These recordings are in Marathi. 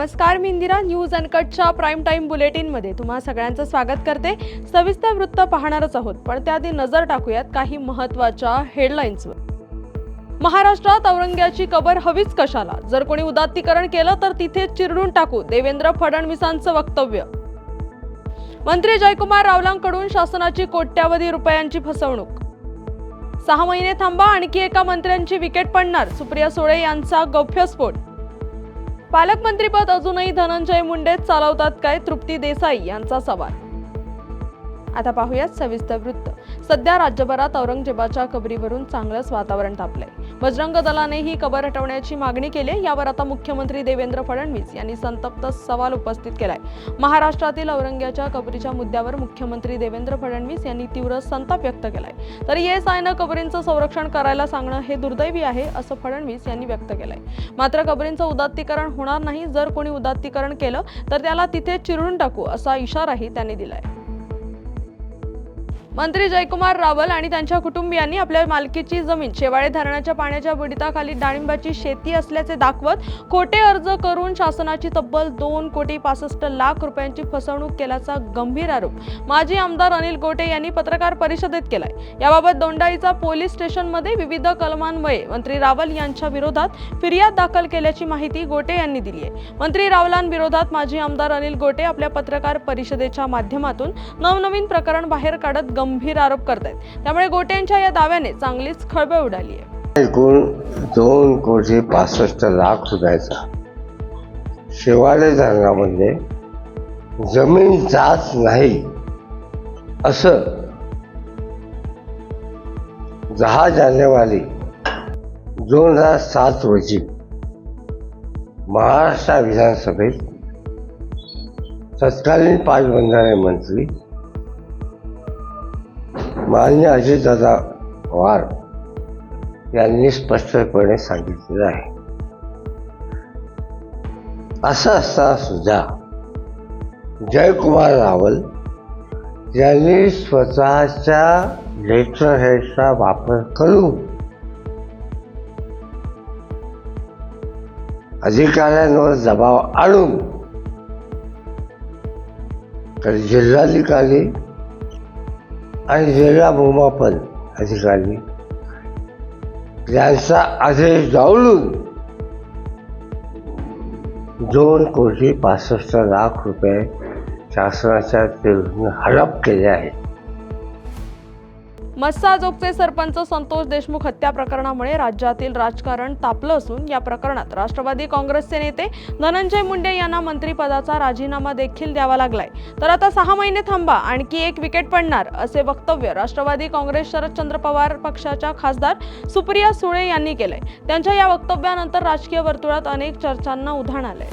नमस्कार, मी इंदिरा. न्यूज अनकटच्या प्राईम टाइम बुलेटिनमध्ये तुम्हा सगळ्यांचं स्वागत करते. सविस्तर वृत्त पाहणारच आहोत, पण त्याआधी नजर टाकूयात काही महत्त्वाच्या हेडलाईन्सवर. महाराष्ट्रात औरंग्याची कबर हवीच कशाला? जर कोणी उदात्तीकरण केलं तर तिथे चिरडून टाकू, देवेंद्र फडणवीसांचं वक्तव्य. मंत्री जयकुमार रावलांकडून शासनाची कोट्यावधी रुपयांची फसवणूक. 6 महिने थांबा, आणखी एका मंत्र्यांची विकेट पडणार, सुप्रिया सुळे यांचा गौप्यस्फोट. पालकमंत्रीपद अजूनही धनंजय मुंडेच चालवतात काय? तृप्ती देसाई यांचा सवाल. आता पाहूयात सविस्तर वृत्त. सध्या राज्यभरात औरंगजेबाच्या कबरीवरून चांगलंच वातावरण तापलंय. बजरंग दलाने ही कबर हटवण्याची मागणी केली. यावर आता मुख्यमंत्री देवेंद्र फडणवीस यांनी संतप्त सवाल उपस्थित केलाय. महाराष्ट्रातील औरंग्याच्या कबरीच्या मुद्द्यावर मुख्यमंत्री देवेंद्र फडणवीस यांनी तीव्र संताप व्यक्त केलाय. तर ESIनं कबरींचं संरक्षण करायला सांगणं हे दुर्दैवी आहे, असं फडणवीस यांनी व्यक्त केलंय. मात्र कबरींचं उदात्तीकरण होणार नाही. जर कोणी उदात्तीकरण केलं तर त्याला तिथे चिरडून टाकू, असा इशाराही त्यांनी दिलाय. मंत्री जयकुमार रावल आणि त्यांच्या कुटुंबियांनी आपल्या मालकीची जमीन शेवाळे धरणाच्या पाण्याच्या बुडीताखाली डाळिंबाची शेती असल्याचे दाखवत खोटे अर्ज करून शासनाची तब्बल 2,65,00,000 रुपयांची फसवणूक केल्याचा गंभीर आरोप माजी आमदार अनिल गोटे यांनी पत्रकार परिषदेत केलाय. याबाबत दोंडाईचा पोलीस स्टेशनमध्ये विविध कलमान्वये मंत्री रावल यांच्या विरोधात फिर्याद दाखल केल्याची माहिती गोटे यांनी दिली आहे. मंत्री रावलांविरोधात माजी आमदार अनिल गोटे आपल्या पत्रकार परिषदेच्या माध्यमातून नवनवीन प्रकरण बाहेर काढत गंभीर आरोप करतायत. त्यामुळे गोटे यांच्या या दाव्याने चांगलीच खळबळ उडाली आहे. एकूण 2,65,00,000 रुपयाचा शेवाळे धरणामध्ये जमीन जात नाही असं 10 जानेवारी 2007 रोजी महाराष्ट्र विधानसभेत तत्कालीन पाटबंधारे मंत्री माननीय अजितदादा पवार यांनी स्पष्टपणे सांगितलेलं आहे. असं असताना सुद्धा जयकुमार रावल यांनी स्वतःच्या लेटर हेडचा वापर करून अधिकाऱ्यांवर दबाव आणून जिल्हाधिकारी आणि जिल्हा भूमापन अधिकारी यांचा आदेश डावलून 2,65,00,000 रुपये शासनाच्या हडप केले आहेत. मस्साजोगचे सरपंच संतोष देशमुख हत्या प्रकरणामुळे राज्यातील राजकारण तापलं असून या प्रकरणात राष्ट्रवादी काँग्रेसचे नेते धनंजय मुंडे यांना मंत्रिपदाचा राजीनामा देखील द्यावा लागलाय. तर आता 6 महिने थांबा, आणखी एक विकेट पडणार, असे वक्तव्य राष्ट्रवादी काँग्रेस शरदचंद्र पवार पक्षाच्या खासदार सुप्रिया सुळे यांनी केलंय. त्यांच्या या वक्तव्यानंतर राजकीय वर्तुळात अनेक चर्चांना उधाण आलंय.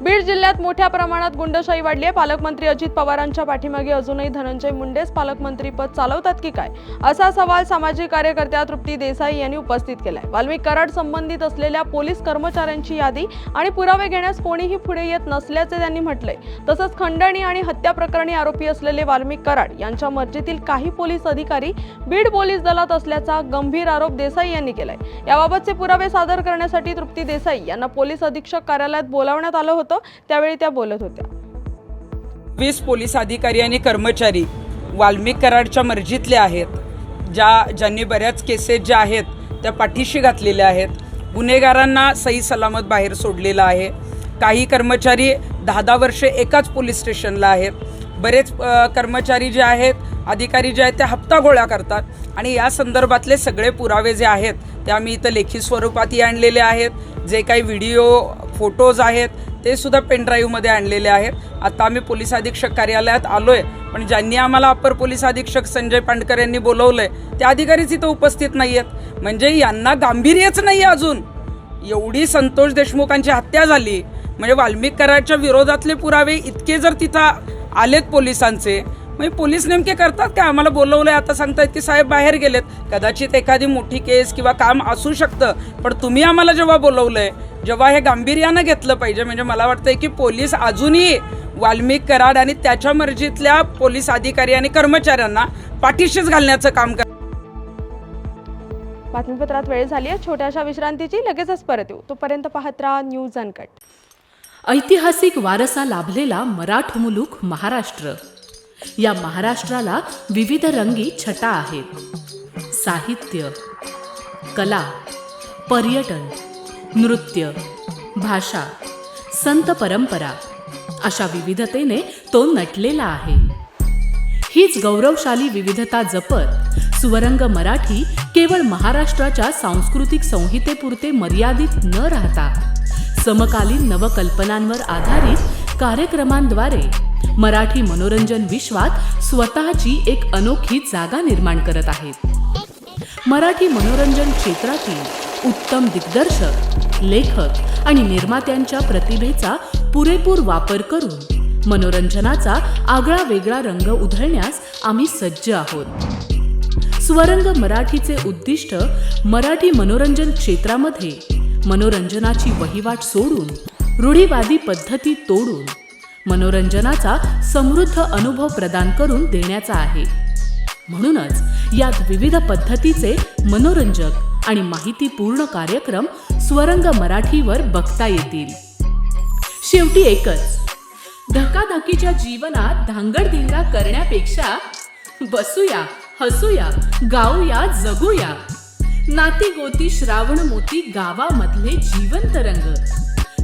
बीड जिल्ह्यात मोठ्या प्रमाणात गुंडशाही वाढली आहे. पालकमंत्री अजित पवारांच्या पाठीमागे अजूनही धनंजय मुंडेच पालकमंत्रीपद चालवतात की काय, असा सवाल सामाजिक कार्यकर्त्या तृप्ती देसाई यांनी उपस्थित केलाय. वाल्मिक कराड संबंधित असलेल्या पोलीस कर्मचाऱ्यांची यादी आणि पुरावे घेण्यास कोणीही पुढे येत नसल्याचे त्यांनी म्हटलंय. तसंच खंडणी आणि हत्या प्रकरणी आरोपी असलेले वाल्मिक कराड यांच्या मर्जीतील काही पोलीस अधिकारी बीड पोलीस दलात असल्याचा गंभीर आरोप देसाई यांनी केलाय. याबाबतचे पुरावे सादर करण्यासाठी तृप्ती देसाई यांना पोलीस अधीक्षक कार्यालयात बोलावण्यात आलं होतं. त्यावेळी त्या बोलत होत्या. 20 पोलीस अधिकारी आणि कर्मचारी वाल्मिक कराडच्या मर्जीतले आहेत. ज्यांनी बऱ्याच केसेस ज्या आहेत त्या पाठीशी घातलेल्या आहेत. गुन्हेगारांना सही सलामत बाहेर सोडलेलं आहे. काही कर्मचारी 10-10 वर्षे एकाच पोलीस स्टेशनला आहेत. बरेच कर्मचारी जे आहेत, अधिकारी जे आहेत, ते हप्ता गोळा करतात. आणि या संदर्भातले सगळे पुरावे जे आहेत ते आम्ही इथं लेखी स्वरूपातही आणलेले आहेत. जे काही व्हिडिओ फोटोज आहेत ते सुद्धा पेनड्राईव्हमध्ये आणलेले आहेत. आता आम्ही पोलीस अधीक्षक कार्यालयात आलो आहे, पण ज्यांनी आम्हाला अपर पोलीस अधीक्षक संजय पांडकर यांनी बोलवलं आहे ते अधिकारीच इथं उपस्थित नाही आहेत. म्हणजे यांना गांभीर्यच नाही आहे अजून. एवढी संतोष देशमुखांची हत्या झाली म्हणजे वाल्मिक कराडच्या विरोधातले पुरावे इतके जर तिथं आलेत पोलिसांचे, म्हणजे पोलीस नेमके करतात का? आम्हाला बोलवलंय, आता सांगतायत की साहेब बाहेर गेलेत. कदाचित एखादी मोठी केस किंवा काम असू शकतं, पण तुम्ही आम्हाला जेव्हा बोलवलंय, जेव्हा हे गांभीर्यानं घेतलं पाहिजे. म्हणजे मला वाटतंय की पोलीस अजूनही वाल्मिक कराड आणि त्याच्या मर्जीतल्या पोलीस अधिकारी आणि कर्मचाऱ्यांना पाठीशीच घालण्याचं काम करतात. बातमीपत्रात वेळ झाली आहे छोट्याशा विश्रांतीची. लगेचच परत येऊ. तोपर्यंत पाहत राहा न्यूज अनकट. ऐतिहासिक वारसा लाभलेला मराठ मुलूक महाराष्ट्र. या महाराष्ट्राला विविध रंगी छटा आहेत. साहित्य, कला, पर्यटन, नृत्य, भाषा, संत परंपरा अशा विविधतेने तो नटलेला आहे. हीच गौरवशाली विविधता जपत स्वरंग मराठी केवळ महाराष्ट्राच्या सांस्कृतिक संहितेपुरते मर्यादित न राहता समकालीन नवकल्पनांवर आधारित कार्यक्रमांद्वारे मराठी मनोरंजन विश्वात स्वतःची एक अनोखी जागा निर्माण करत आहेत. मराठी मनोरंजन क्षेत्रातील उत्तम दिग्दर्शक, लेखक आणि निर्मात्यांच्या प्रतिभेचा पुरेपूर वापर करून मनोरंजनाचा आगळा वेगळा रंग उधळण्यास आम्ही सज्ज आहोत. स्वरंग मराठीचे उद्दिष्ट मराठी मनोरंजन क्षेत्रामध्ये मनोरंजनाची वहिवाट सोडून रूढीवादी पद्धती तोडून मनोरंजनाचा समृद्ध अनुभव प्रदान करून देण्याचा आहे. म्हणूनच यात विविध पद्धतीचे मनोरंजक आणि माहितीपूर्ण कार्यक्रम स्वरंग मराठीवर बघता येतील. शेवटी एकच, धकाधकीच्या जीवनात धांगडधिंगा करण्यापेक्षा बसूया, हसूया, गाऊया, जगूया. नाती गोती श्रावण मोती गावामधले जीवंत रंग.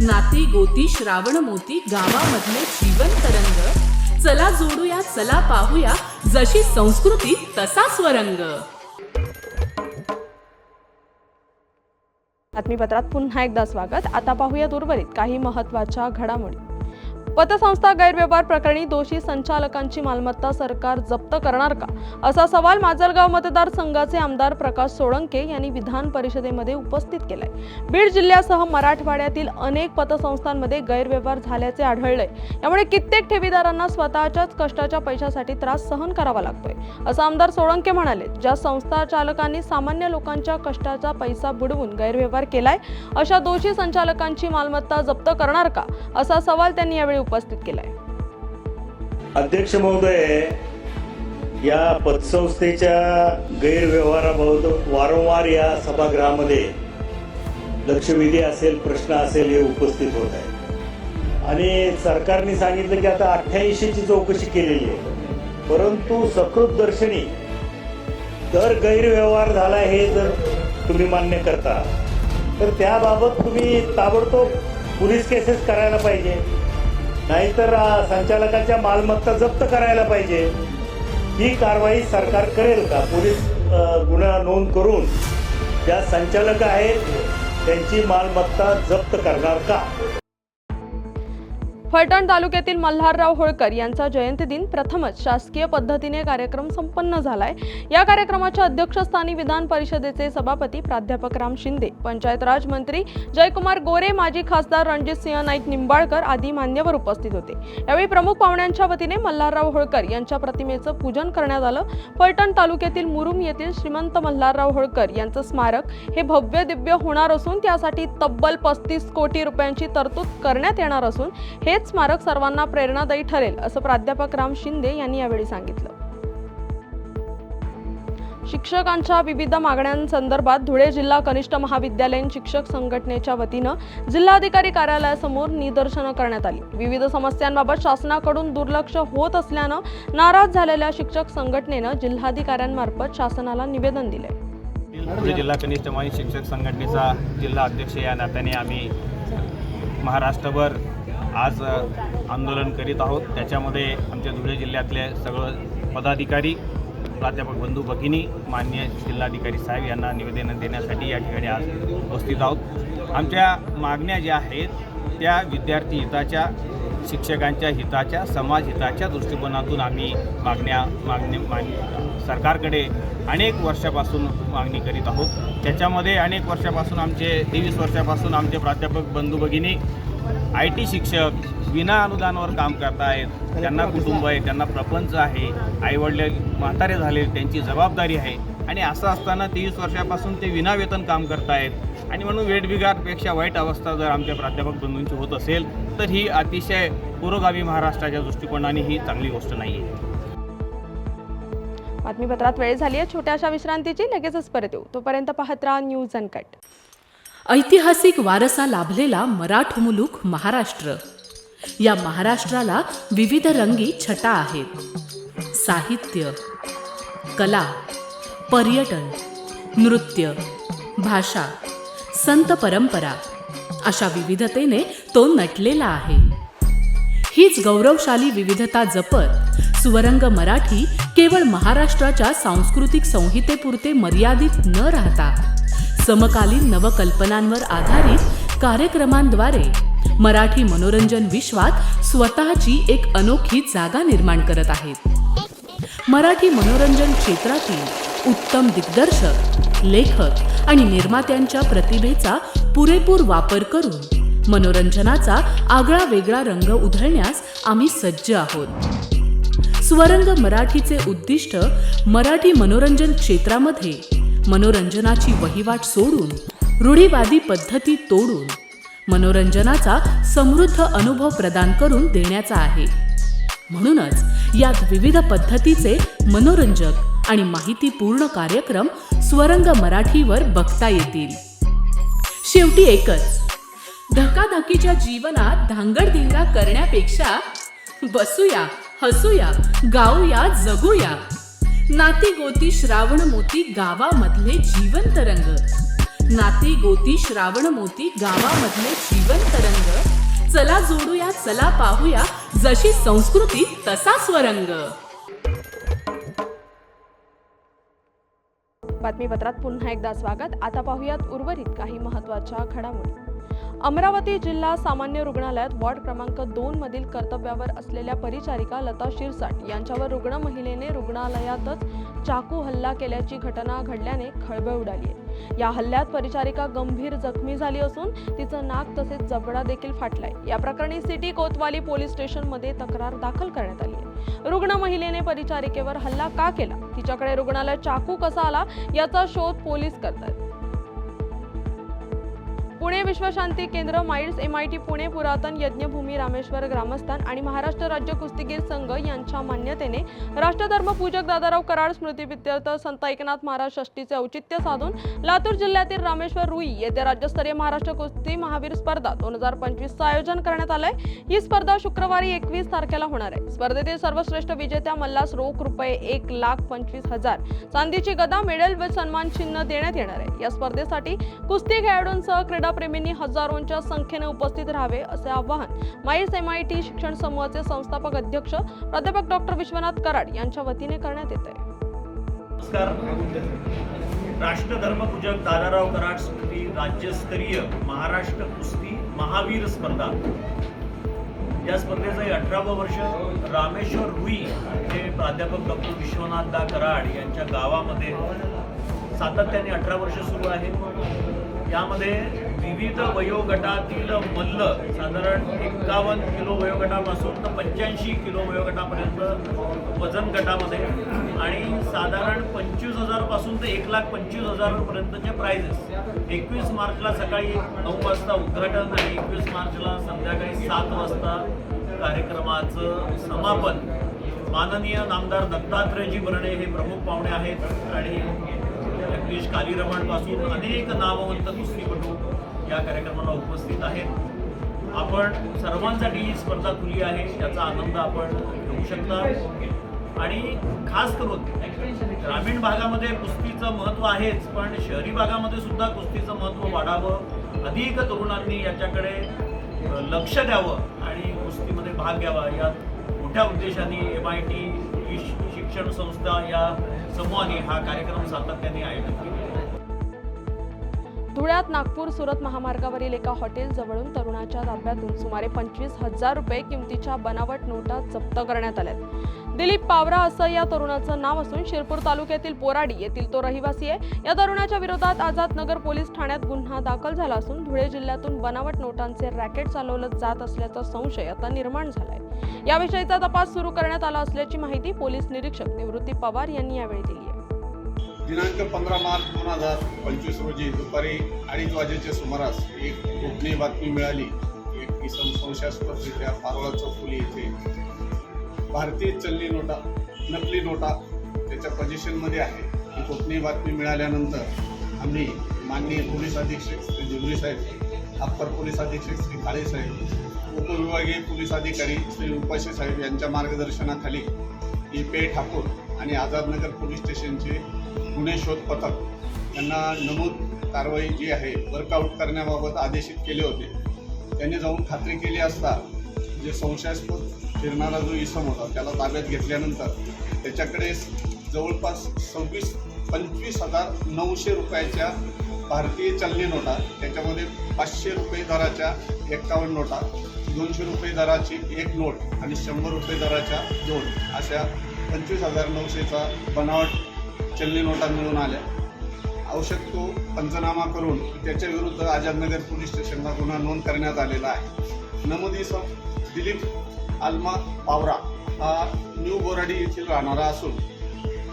नाती गोती श्रावण मोती गावामधले जीवंत रंग. चला जोडूया, चला पाहूया, जशी संस्कृती तसा स्वरंग. बातमीपत्रात पुन्हा एकदा स्वागत. आता पाहूया उर्वरित काही महत्त्वाच्या घडामोडी. पतसंस्था गैरव्यवहार प्रकरणी दोषी संचालकांची मालमत्ता सरकार जप्त करणार का, असा सवाल माजलगाव मतदारसंघाचे आमदार प्रकाश सोळंके यांनी विधान परिषदेमध्ये उपस्थित केलाय. बीड जिल्ह्यासह मराठवाड्यातील अनेक पतसंस्थांमध्ये गैरव्यवहार झाल्याचे आढळलंय. यामुळे कित्येक ठेवीदारांना स्वतःच्याच कष्टाच्या पैशासाठी त्रास सहन करावा लागतोय, असं आमदार सोळंके म्हणाले. ज्या संस्था चालकांनी सामान्य लोकांच्या कष्टाचा पैसा बुडवून गैरव्यवहार केलाय, अशा दोषी संचालकांची मालमत्ता जप्त करणार का, असा सवाल त्यांनी यावेळी उपस्थित केलाय. अध्यक्ष महोदय, या पतसंस्थेच्या गैरव्यवहाराबाबत वारंवार या सभागृहामध्ये लक्षवेधी असेल, प्रश्न असेल, हे उपस्थित होत आहे. आणि सरकारने सांगितलं की आता 88ची चौकशी केलेली आहे, परंतु सकृत दर्शनी जर गैरव्यवहार झाला हे जर तुम्ही मान्य करता तर त्याबाबत तुम्ही ताबडतोब पोलीस केसेस करायला पाहिजे, नाहीतर संचालकाच्या मालमत्ता जप्त करायला पाहिजे. ही कारवाई सरकार करेल का? पोलीस गुन्हा नोंद करून ज्या संचालक आहेत त्यांची मालमत्ता जप्त करणार का? फलटण तालुक्यातील मल्हारराव होळकर यांचा जयंती दिन प्रथमच शासकीय पद्धतीने कार्यक्रम संपन्न झालाय. या कार्यक्रमाच्या अध्यक्षस्थानी विधान परिषदेचे सभापती प्राध्यापक राम शिंदे, पंचायत राज मंत्री जयकुमार गोरे, माजी खासदार रणजितसिंह नाईक निंबाळकर आदी मान्यवर उपस्थित होते. यावेळी प्रमुख पाहुण्यांच्या वतीने मल्हारराव होळकर यांच्या प्रतिमेचं पूजन करण्यात आलं. फलटण तालुक्यातील मुरुम येथील श्रीमंत मल्हारराव होळकर यांचं स्मारक हे भव्य दिव्य होणार असून त्यासाठी तब्बल 35 कोटी रुपयांची तरतूद करण्यात येणार असून हे स्मारक सर्वांना प्रेरणादायी ठरेल, असं प्राध्यापक राम शिंदे यांनी यावेळी सांगितलं. शिक्षकांच्या विविध मागण्यांसंदर्भात धुळे जिल्हा कनिष्ठ महाविद्यालयीन शिक्षक संघटनेच्या वतीनं जिल्हाधिकारी कार्यालयासमोर निदर्शनं करण्यात आली. विविध समस्यांबाबत शासनाकडून दुर्लक्ष होत असल्यानं नाराज झालेल्या शिक्षक संघटनेनं जिल्हाधिकाऱ्यांमार्फत शासनाला निवेदन दिले. धुळे जिल्हा कनिष्ठ महाविद्यालयीन शिक्षक संघटनेचा जिल्हा अध्यक्ष या नात्याने आम्ही महाराष्ट्रभर आज आंदोलन करीत आहोत. त्याच्यामध्ये आमच्या धुळे जिल्ह्यातले सगळं पदाधिकारी, प्राध्यापक बंधू भगिनी, माननीय जिल्हाधिकारी साहेब यांना निवेदन देण्यासाठी या ठिकाणी आज उपस्थित आहोत. आमच्या मागण्या ज्या आहेत त्या विद्यार्थी हिताच्या, शिक्षकांच्या हिताच्या, समाज हिताच्या दृष्टिकोनातून आम्ही सरकारकडे अनेक वर्षापासून मागणी करीत आहोत. त्याच्यामध्ये अनेक वर्षापासून 23 वर्षापासून आमचे प्राध्यापक बंधू भगिनी IT शिक्षक विना अनुदानावर काम करत आहेत. त्यांना कुटुंब आहे, त्यांना प्रपंच आहे, आईवडील म्हातारे झाले, त्यांची जबाबदारी आहे. आणि असं असताना 23 वर्षापासून ते विना वेतन काम करत आहेत. आणि म्हणून वेठबिगारपेक्षा वाईट अवस्था जर आमच्या प्राध्यापक बंधूंची होत असेल तर ही अतिशय पुरोगामी महाराष्ट्राच्या दृष्टिकोनाने ही चांगली गोष्ट नाही आहे. बातमीपत्रात वेळ झाली आहे छोट्याशा विश्रांतीची. लगेचच परत येऊ. तोपर्यंत पाहत राहा न्यूज अनकट. ऐतिहासिक वारसा लाभलेला मराठ मुलूक महाराष्ट्र. या महाराष्ट्राला विविध रंगी छटा आहेत. साहित्य, कला, पर्यटन, नृत्य, भाषा, संत परंपरा अशा विविधतेने तो नटलेला आहे. हीच गौरवशाली विविधता जपत स्वरंग मराठी केवळ महाराष्ट्राच्या सांस्कृतिक संहितेपुरते मर्यादित न राहता समकालीन नवकल्पनांवर आधारित कार्यक्रमांद्वारे मराठी मनोरंजन विश्वात स्वतःची एक अनोखी जागा निर्माण करत आहेत. मराठी मनोरंजन क्षेत्रातील उत्तम दिग्दर्शक, लेखक आणि निर्मात्यांच्या प्रतिभेचा पुरेपूर वापर करून मनोरंजनाचा आगळा वेगळा रंग उधळण्यास आम्ही सज्ज आहोत. स्वरंग मराठीचे उद्दिष्ट मराठी मनोरंजन क्षेत्रामध्ये मनोरंजनाची वहिवाट सोडून, रूढीवादी पद्धती तोडून मनोरंजनाचा समृद्ध अनुभव प्रदान करून देण्याचा आहे. म्हणूनच यात विविध पद्धतीचे मनोरंजक आणि माहितीपूर्ण कार्यक्रम स्वरंग मराठीवर बघता येतील. शेवटी एकच, धकाधकीच्या जीवनात धांगडधिंगा करण्यापेक्षा बसूया, हसूया, गाऊया, जगूया. नाती गोती श्रावण मोती गावामधले जिवंत रंग. नाती गोती श्रावण मोती गावामधले जिवंत रंग. चला जोडूया, चला पाहूया, जशी संस्कृती तसा स्वरंग. बातमीपत्रात पुन्हा एकदा स्वागत. आता पाहूयात उर्वरित काही महत्त्वाच्या घडामोडी. अमरावती जिल्हा सामान्य रुग्णालयात वॉर्ड क्रमांक 2 मधील कर्तव्यावर असलेल्या परिचारिका लता शिरसाट यांच्यावर रुग्ण महिलेने रुग्णालयातच चाकू हल्ला केल्याची घटना घडल्याने खळबळ उडाली आहे. या हल्ल्यात परिचारिका गंभीर जखमी झाली असून तिचं नाक तसेच जबडा देखील फाटलाय. या प्रकरणी सिटी कोतवाली पोलीस स्टेशनमध्ये तक्रार दाखल करण्यात आली आहे. रुग्ण महिलेने परिचारिकेवर हल्ला का केला, तिच्याकडे रुग्णालयात चाकू कसा आला याचा शोध पोलीस करतात. पुणे विश्वशांती केंद्र, माइल्स MIT पुणे, पुरातन यज्ञभूमी रामेश्वर ग्रामस्थान आणि महाराष्ट्र राज्य कुस्तीगीर संघ यांच्या मान्यतेने राष्ट्रधर्म पूजक दादाराव कराड स्मृतिप्रित्यर्थ संत एकनाथ महाराज षष्टीचे औचित्य साधून लातूर जिल्ह्यातील रामेश्वर रुई येथे राज्यस्तरीय महाराष्ट्र कुस्ती महावीर स्पर्धा 2025चं आयोजन करण्यात आलंय. ही स्पर्धा शुक्रवारी 21 तारखेला होणार आहे. स्पर्धेतील सर्वश्रेष्ठ विजेत्या मल्लास रोख रुपये 1,25,000, चांदीची गदा, मेडल व सन्मान चिन्ह देण्यात येणार आहे. या स्पर्धेसाठी कुस्ती खेळाडूंसह क्रीडा प्रेमींनी हजारोंच्या संख्येने उपस्थित राहावे असे आवाहन माइल्स MIT शिक्षण समूहाचे संस्थापक अध्यक्ष प्राध्यापक डॉक्टर विश्वनाथ कराड यांच्या वतीने करण्यात येत आहे. नमस्कार. राष्ट्रधर्मपूजक दादाराव कराड स्मृती राज्यस्तरीय महाराष्ट्र कुस्ती महावीर स्पर्धा, या स्पर्धेचं 18वं वर्ष रामेश्वर रुई हे प्राध्यापक डॉक्टर विश्वनाथ कराड यांच्या गावामध्ये सातत्याने 18 वर्ष सुरू आहे. यामध्ये विविध वयोगटातील मल्ल साधारण 51 किलो वयोगटापासून तर 85 किलो वयोगटापर्यंत वजन गटामध्ये आणि साधारण 25,000 पासून ते 1,25,000 पर्यंतचे प्राइजेस. 21 मार्चला सकाळी 9 वाजता उद्घाटन आणि 21 मार्चला संध्याकाळी 7 वाजता कार्यक्रमाचं समापन. माननीय नामदार दत्तात्रयजी बर्णे हे प्रमुख पाहुणे आहेत आणि जगदीश कालीरमण पासून अनेक नामवंत कुस्तीपटू या कार्यक्रमाला उपस्थित आहेत. आपण सर्वांसाठी ही स्पर्धा खुली आहे, याचा आनंद आपण घेऊ शकता. आणि खास करून ग्रामीण भागामध्ये कुस्तीचं महत्त्व आहेच, पण शहरी भागामध्ये सुद्धा कुस्तीचं महत्त्व वाढावं, अधिक तरुणांनी याच्याकडे लक्ष द्यावं आणि कुस्तीमध्ये भाग घ्यावा, या मोठ्या उद्देशाने MIT शिक्षण संस्था या समूहाने हा कार्यक्रम सातत्याने आयोजित केला. धुळ्यात नागपूर सुरत महामार्गावरील एका हॉटेल जवळून तरुणाच्या ताब्यातून सुमारे 25,000 रुपये किमतीच्या बनावट नोटा जप्त करण्यात आल्या. दिलीप पावरा असं या तरुणाचं नाव असून शिरपूर तालुक्यातील पोराडी येथील तो रहिवासी आहे. या तरुणाच्या विरोधात आझाद नगर पोलीस ठाण्यात गुन्हा दाखल झाला असून धुळे जिल्ह्यातून बनावट नोटांचे रॅकेट चालवलं जात असल्याचा संशय आता निर्माण झालाय. याविषयीचा तपास सुरू करण्यात आला असल्याची माहिती पोलीस निरीक्षक निवृत्ती पवार यांनी यावेळी दिली आहे. दिनांक 15 मार्च 2025 रोजी दुपारी 2:30 वाजेच्या सुमारास एक गोपनीय बातमी मिळाली. एक इसम संशयास्पदरित्या पारोळा चौफुली येथे भारतीय चलनी नोटा, नकली नोटा त्याच्या पोझिशनमध्ये आहे. ही गोपनीय बातमी मिळाल्यानंतर आम्ही माननीय पोलीस अधीक्षक श्री जुलरी साहेब, अप्पर पोलीस अधीक्षक श्री काळे साहेब, उपविभागीय पोलीस अधिकारी श्री उपाशी साहेब यांच्या मार्गदर्शनाखाली ही पे ठाकूर आणि आझादनगर पोलीस स्टेशनचे गुन्हे शोध पथक यांना नमूद कारवाई जी आहे वर्कआउट करण्याबाबत आदेशित केले होते. त्यांनी जाऊन खात्री केली असता जे संशयास्पद फिरणारा जो इसम होता त्याला ताब्यात घेतल्यानंतर त्याच्याकडे जवळपास 25,900 रुपयाच्या भारतीय चलनी नोटा, त्याच्यामध्ये 500 रुपये दराच्या 51 नोटा, 200 रुपये दराची एक नोट आणि 100 रुपये दराच्या 2 अशा 25,900चा बनावट चलनी नोटा मिळून आल्या. आवश्यक तो पंचनामा करून त्याच्या विरुद्ध आझादनगर पोलीस स्टेशनला गुन्हा नोंद करण्यात आलेला आहे. नमूद इसम दिलीप आल्मा पावरा हा न्यू बोराडी येथील राहणारा असून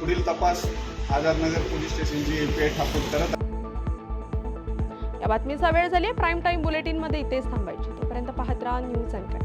पुढील तपास आझादनगर पोलीस स्टेशनची पे ठाकूर करत आहे. या बातमीचा वेळ झाली. प्राईम टाईम बुलेटिनमध्ये इथेच थांबायची. तोपर्यंत पाहत राहा न्यूज अनकट.